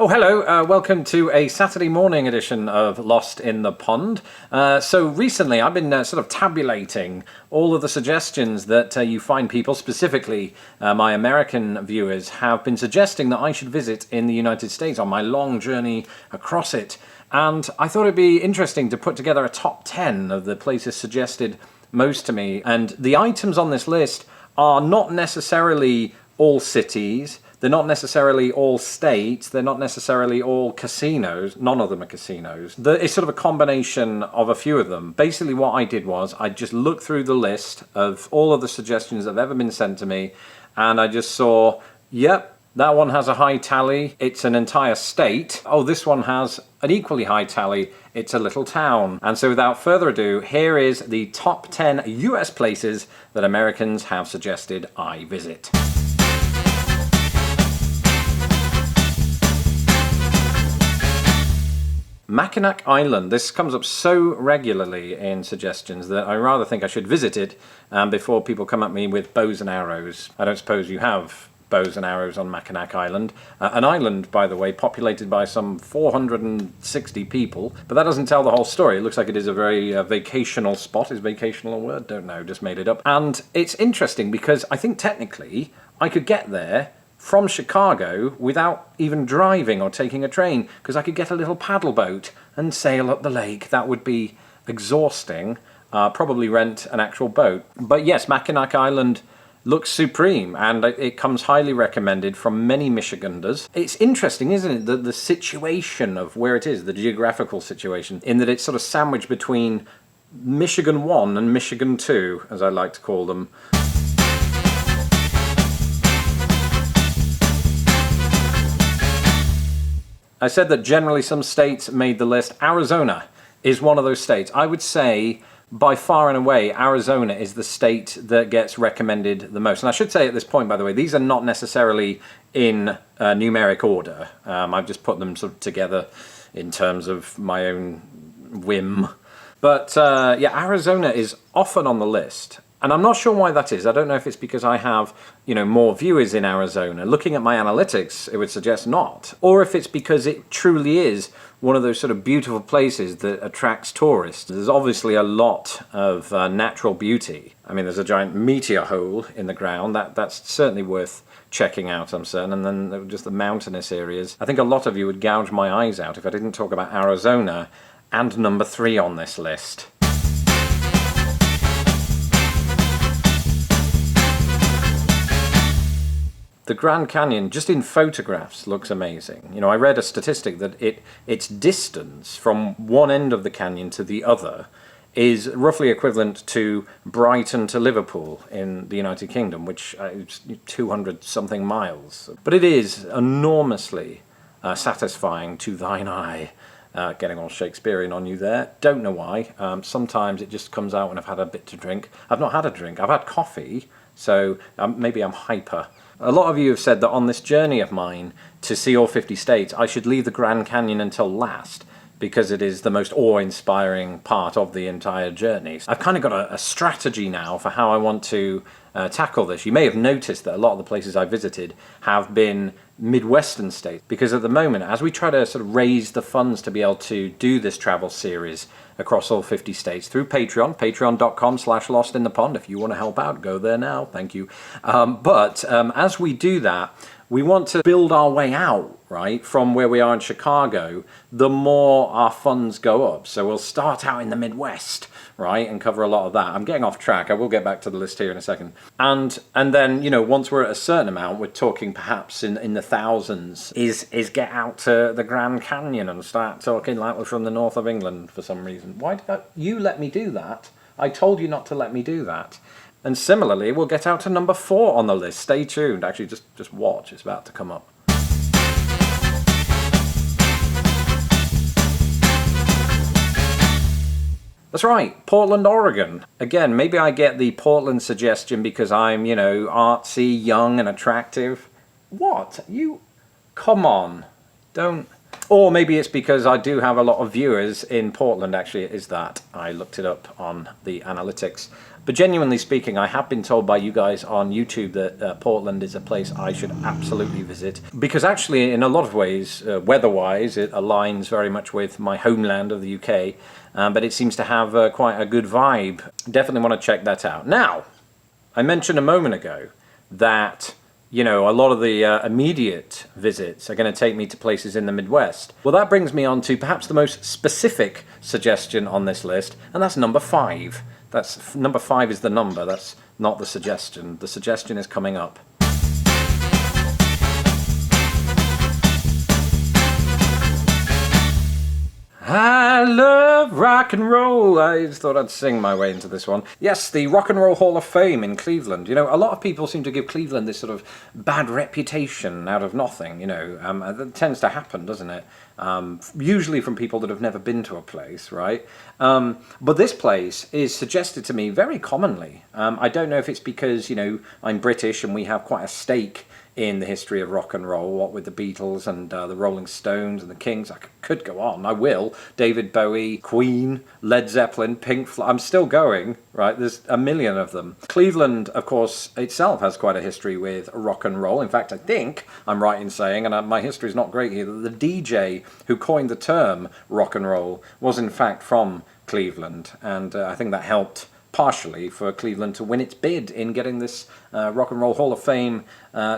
Oh, hello. Welcome to a Saturday morning edition of Lost in the Pond. So recently I've been sort of tabulating all of the suggestions that you find people, specifically my American viewers, have been suggesting that I should visit in the United States on my long journey across it. And I thought it'd be interesting to put together a top 10 of the places suggested most to me. And the items on this list are not necessarily all cities. They're not necessarily all states, they're not necessarily all casinos, none of them are casinos. It's sort of a combination of a few of them. Basically what I did was, I just looked through the list of all of the suggestions that have ever been sent to me, and I just saw, yep, that one has a high tally, it's an entire state. Oh, this one has an equally high tally, it's a little town. And so without further ado, here is the top 10 US places that Americans have suggested I visit. Mackinac Island. This comes up so regularly in suggestions that I rather think I should visit it before people come at me with bows and arrows. I don't suppose you have bows and arrows on Mackinac Island. An island, by the way, populated by some 460 people, but that doesn't tell the whole story. It looks like it is a very vacational spot. Is vacational a word? Don't know, just made it up. And it's interesting because I think technically I could get there from Chicago without even driving or taking a train, because I could get a little paddle boat and sail up the lake. That would be exhausting. Probably rent an actual boat. But yes, Mackinac Island looks supreme, and it comes highly recommended from many Michiganders. It's interesting, isn't it, the situation of where it is, the geographical situation, in that it's sort of sandwiched between Michigan 1 and Michigan 2, as I like to call them. I said that generally some states made the list. Arizona is one of those states. I would say by far and away Arizona is the state that gets recommended the most. And I should say at this point, by the way, these are not necessarily in numeric order. I've just put them sort of together in terms of my own whim. But yeah, Arizona is often on the list. And I'm not sure why that is. I don't know if it's because I have, more viewers in Arizona. Looking at my analytics, it would suggest not. Or if it's because it truly is one of those sort of beautiful places that attracts tourists. There's obviously a lot of natural beauty. I mean, there's a giant meteor hole in the ground. That's certainly worth checking out, I'm certain. And then just the mountainous areas. I think a lot of you would gouge my eyes out if I didn't talk about Arizona and number 3 on this list. The Grand Canyon, just in photographs, looks amazing. I read a statistic that its distance from one end of the canyon to the other is roughly equivalent to Brighton to Liverpool in the United Kingdom, which is 200-something miles. But it is enormously satisfying to thine eye. Getting all Shakespearean on you there. Don't know why. Sometimes it just comes out when I've had a bit to drink. I've not had a drink. I've had coffee, so maybe I'm hyper. A lot of you have said that on this journey of mine to see all 50 states, I should leave the Grand Canyon until last, because it is the most awe-inspiring part of the entire journey. I've kind of got a strategy now for how I want to tackle this. You may have noticed that a lot of the places I visited have been Midwestern states, because at the moment, as we try to sort of raise the funds to be able to do this travel series across all 50 states through Patreon, patreon.com/lostinthepond. If you want to help out, go there now, thank you. But as we do that, we want to build our way out, right, from where we are in Chicago, the more our funds go up. So we'll start out in the Midwest, right, and cover a lot of that. I'm getting off track. I will get back to the list here in a second. And then, once we're at a certain amount, we're talking perhaps in the thousands, is get out to the Grand Canyon and start talking like we're from the north of England for some reason. Why did you let me do that? I told you not to let me do that. And similarly, we'll get out to number 4 on the list. Stay tuned. Actually, just watch. It's about to come up. That's right, Portland, Oregon. Again, maybe I get the Portland suggestion because I'm, artsy, young and attractive. What? Come on. Don't Or maybe it's because I do have a lot of viewers in Portland. Actually, it is that. I looked it up on the analytics. But genuinely speaking, I have been told by you guys on YouTube that Portland is a place I should absolutely visit. Because actually, in a lot of ways, weather-wise, it aligns very much with my homeland of the UK. But it seems to have quite a good vibe. Definitely want to check that out. Now, I mentioned a moment ago that, you know, a lot of the immediate visits are going to take me to places in the Midwest. Well, that brings me on to perhaps the most specific suggestion on this list, and that's number 5. That's number 5 is the number, that's not the suggestion. The suggestion is coming up. I love rock and roll. I just thought I'd sing my way into this one. Yes, the Rock and Roll Hall of Fame in Cleveland. You know, a lot of people seem to give Cleveland this sort of bad reputation out of nothing, you know. That tends to happen, doesn't it? Usually from people that have never been to a place, right? But this place is suggested to me very commonly. I don't know if it's because, you know, I'm British and we have quite a stake in the history of rock and roll, what with the Beatles and the Rolling Stones and the Kings. I could go on, I will. David Bowie, Queen, Led Zeppelin, Pink Floyd. I'm still going, right? There's a million of them. Cleveland, of course, itself has quite a history with rock and roll. In fact, I think I'm right in saying, and my history's not great here, that the DJ who coined the term rock and roll was in fact from Cleveland. And I think that helped partially for Cleveland to win its bid in getting this Rock and Roll Hall of Fame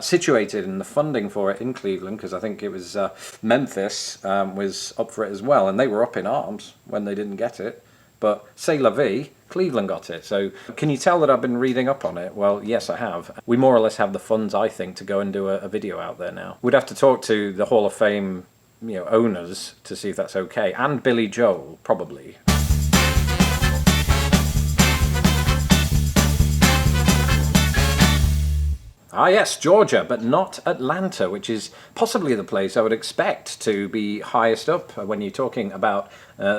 situated, and the funding for it in Cleveland, because I think it was Memphis was up for it as well, and they were up in arms when they didn't get it. But c'est la vie, Cleveland got it. So can you tell that I've been reading up on it? Well, yes, I have. We more or less have the funds, I think, to go and do a video out there now. We'd have to talk to the Hall of Fame, you know, owners to see if that's okay, and Billy Joel, probably. Ah yes, Georgia, but not Atlanta, which is possibly the place I would expect to be highest up when you're talking about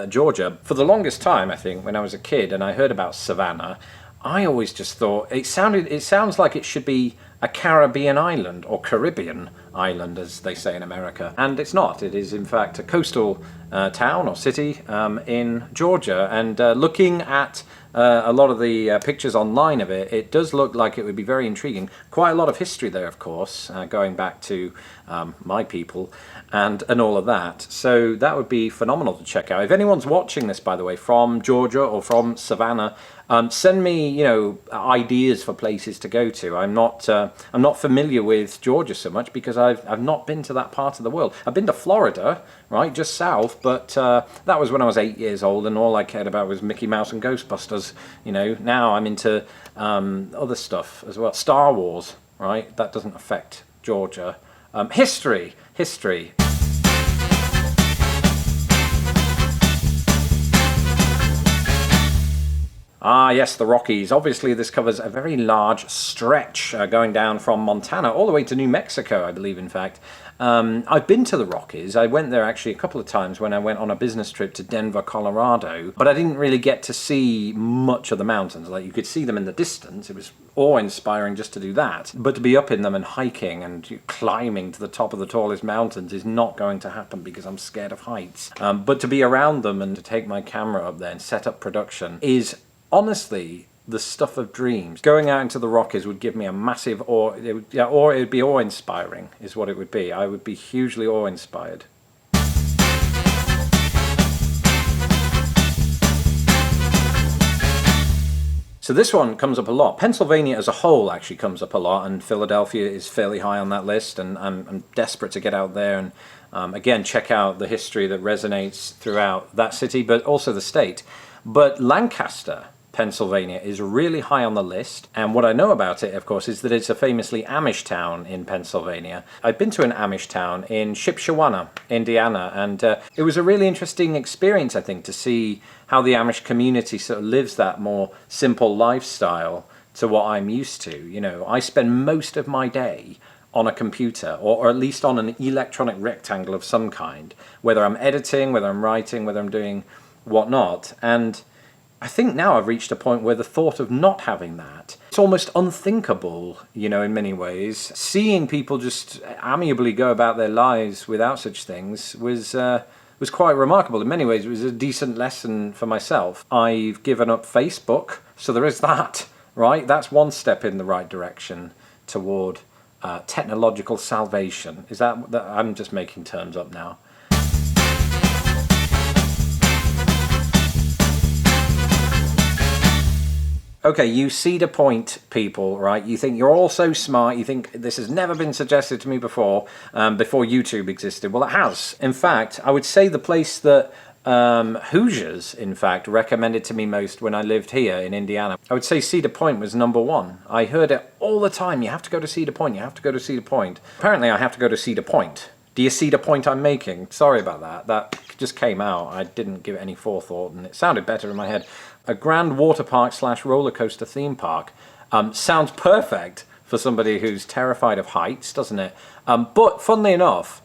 Georgia. For the longest time, I think, when I was a kid and I heard about Savannah, I always just thought it sounds like it should be a Caribbean island, or Caribbean island as they say in America. And it's not. It is in fact a coastal town or city in Georgia. And looking at a lot of the pictures online of it, it does look like it would be very intriguing. Quite a lot of history there, of course, going back to my people and all of that. So that would be phenomenal to check out. If anyone's watching this, by the way, from Georgia or from Savannah, send me, you know, ideas for places to go to. I'm not familiar with Georgia so much because I've not been to that part of the world. I've been to Florida, right, just south, but that was when I was 8 years old, and all I cared about was Mickey Mouse and Ghostbusters. You know, now I'm into other stuff as well. Star Wars, right? That doesn't affect Georgia. History. Ah yes, the Rockies. Obviously this covers a very large stretch going down from Montana all the way to New Mexico, I believe, in fact. I've been to the Rockies. I went there actually a couple of times when I went on a business trip to Denver, Colorado, but I didn't really get to see much of the mountains. Like, you could see them in the distance. It was awe-inspiring just to do that. But to be up in them and hiking and climbing to the top of the tallest mountains is not going to happen because I'm scared of heights. But to be around them and to take my camera up there and set up production is honestly the stuff of dreams. Going out into the Rockies would give me a massive awe, or it would be awe-inspiring is what it would be. I would be hugely awe-inspired. So this one comes up a lot. Pennsylvania as a whole actually comes up a lot, and Philadelphia is fairly high on that list, and I'm desperate to get out there and again check out the history that resonates throughout that city, but also the state. But Lancaster, Pennsylvania is really high on the list, and what I know about it, of course, is that it's a famously Amish town in Pennsylvania. I've been to an Amish town in Shipshewana, Indiana, and it was a really interesting experience, I think, to see how the Amish community sort of lives that more simple lifestyle to what I'm used to. You know, I spend most of my day on a computer, or at least on an electronic rectangle of some kind, whether I'm editing, whether I'm writing, whether I'm doing whatnot, and I think now I've reached a point where the thought of not having that almost unthinkable, you know, in many ways. Seeing people just amiably go about their lives without such things was quite remarkable. In many ways, it was a decent lesson for myself. I've given up Facebook, so there is that, right? That's one step in the right direction toward technological salvation. Is that I'm just making terms up now. Okay, you Cedar Point people, right? You think you're all so smart. You think this has never been suggested to me before, before YouTube existed. Well, it has. In fact, I would say the place that Hoosiers, in fact, recommended to me most when I lived here in Indiana, I would say Cedar Point was #1. I heard it all the time. You have to go to Cedar Point. You have to go to Cedar Point. Apparently, I have to go to Cedar Point. Do you see the point I'm making? Sorry about that. That just came out. I didn't give it any forethought, and it sounded better in my head. A grand water park / roller coaster theme park. Sounds perfect for somebody who's terrified of heights, doesn't it? But funnily enough,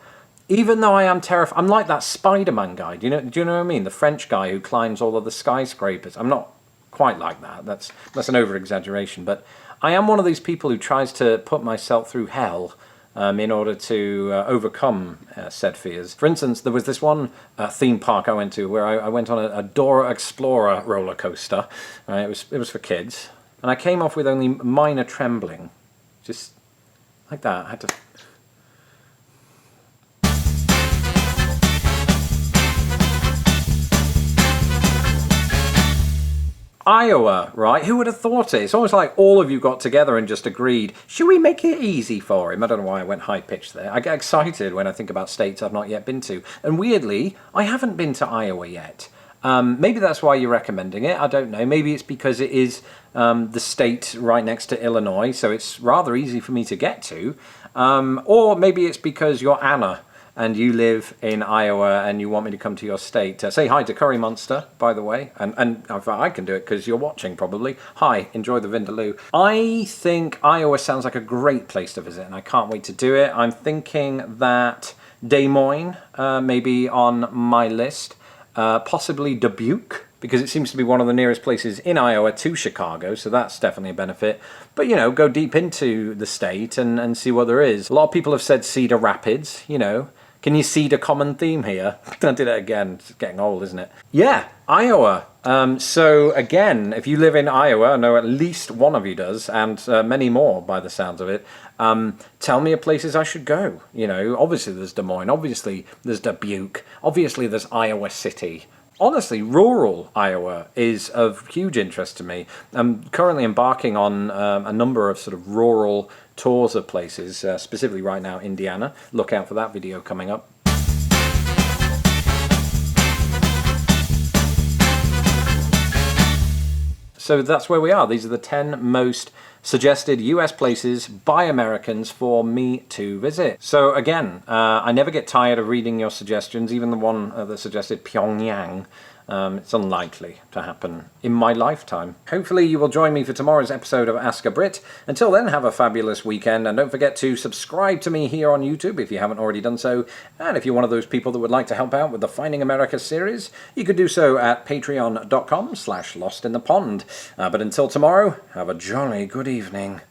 even though I am terrified, I'm like that Spider-Man guy. Do you know what I mean? The French guy who climbs all of the skyscrapers. I'm not quite like that. That's an over-exaggeration. But I am one of these people who tries to put myself through hell in order to overcome said fears. For instance, there was this one theme park I went to where I went on a Dora Explorer roller coaster. It was for kids, and I came off with only minor trembling, just like that. I had to. Iowa, right? Who would have thought it? It's almost like all of you got together and just agreed, should we make it easy for him? I don't know why I went high-pitched there. I get excited when I think about states I've not yet been to. And weirdly, I haven't been to Iowa yet. Maybe that's why you're recommending it. I don't know. Maybe it's because it is the state right next to Illinois, so it's rather easy for me to get to. Or maybe it's because you're Anna and you live in Iowa and you want me to come to your state. Say hi to Curry Monster, by the way. And I can do it because you're watching, probably. Hi, enjoy the Vindaloo. I think Iowa sounds like a great place to visit, and I can't wait to do it. I'm thinking that Des Moines may be on my list. Possibly Dubuque, because it seems to be one of the nearest places in Iowa to Chicago, so that's definitely a benefit. But, you know, go deep into the state and see what there is. A lot of people have said Cedar Rapids, you know. Can you see the common theme here? I did it again. It's getting old, isn't it? Yeah, Iowa. So again, if you live in Iowa, I know at least one of you does, and many more by the sounds of it. Tell me of places I should go. You know, obviously there's Des Moines. Obviously there's Dubuque. Obviously there's Iowa City. Honestly, rural Iowa is of huge interest to me. I'm currently embarking on a number of sort of rural tours of places, specifically right now Indiana. Look out for that video coming up. So that's where we are. These are the 10 most suggested US places by Americans for me to visit. So again, I never get tired of reading your suggestions, even the one that suggested Pyongyang. It's unlikely to happen in my lifetime. Hopefully you will join me for tomorrow's episode of Ask a Brit. Until then, have a fabulous weekend, and don't forget to subscribe to me here on YouTube if you haven't already done so. And if you're one of those people that would like to help out with the Finding America series, you could do so at patreon.com/lostinthepond. But until tomorrow, have a jolly good evening.